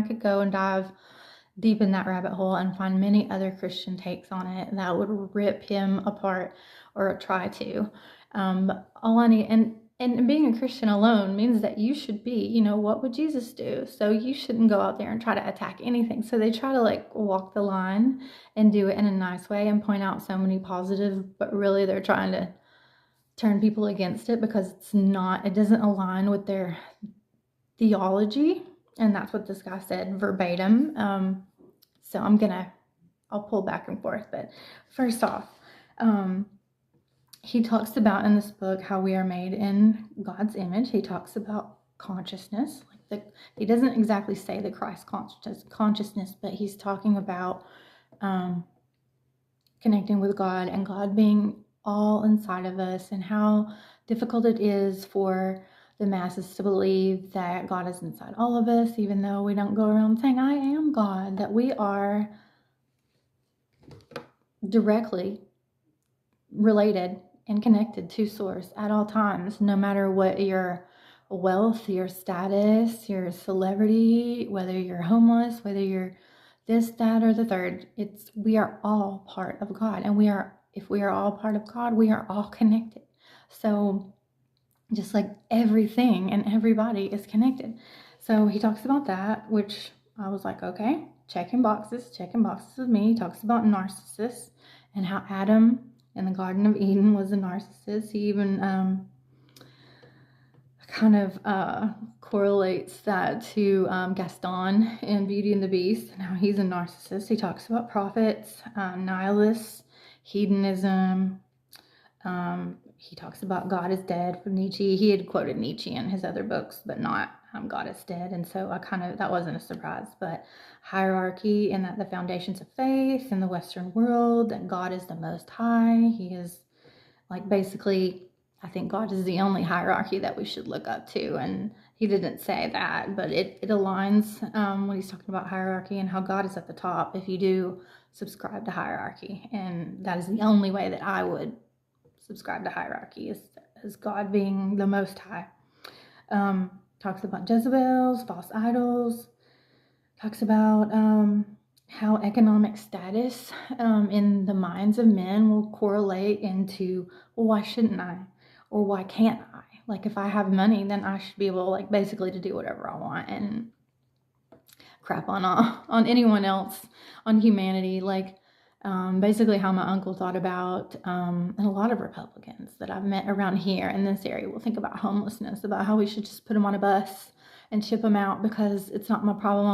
could go and dive deep in that rabbit hole and find many other Christian takes on it that would rip him apart, or try to. But all I need, and being a Christian alone means that you should be, what would Jesus do? So you shouldn't go out there and try to attack anything. So they try to like walk the line and do it in a nice way and point out so many positives, but really they're trying to turn people against it because it doesn't align with their theology. And that's what this guy said verbatim. So I'll pull back and forth. But first off, he talks about in this book how we are made in God's image. He talks about consciousness. He doesn't exactly say the Christ consciousness, but he's talking about connecting with God and God being all inside of us, and how difficult it is for the masses to believe that God is inside all of us, even though we don't go around saying, I am God, that we are directly related and connected to source at all times, no matter what your wealth, your status, your celebrity, whether you're homeless, whether you're this, that, or the third. We are all part of God, and if we are all part of God, we are all connected. So just like everything and everybody is connected. So he talks about that, which I was like, okay, checking boxes with me. He talks about narcissists and how Adam in the Garden of Eden was a narcissist. He even kind of correlates that to Gaston in Beauty and the Beast and how he's a narcissist. He talks about prophets, nihilists, hedonism. He talks about God is dead for Nietzsche. He had quoted Nietzsche in his other books, but not God is dead. And so that wasn't a surprise. But hierarchy, and that the foundations of faith in the Western world, that God is the Most High. He is basically, I think God is the only hierarchy that we should look up to. And he didn't say that, but it aligns when he's talking about hierarchy and how God is at the top if you do subscribe to hierarchy. And that is the only way that I would subscribe to hierarchy, is God being the Most High. Talks about Jezebels, false idols. Talks about how economic status in the minds of men will correlate into, well, why shouldn't I? Or why can't I? If I have money, then I should be able, basically to do whatever I want and crap on anyone else, on humanity. Basically how my uncle thought about, and a lot of Republicans that I've met around here in this area will think about homelessness, about how we should just put them on a bus and ship them out because it's not my problem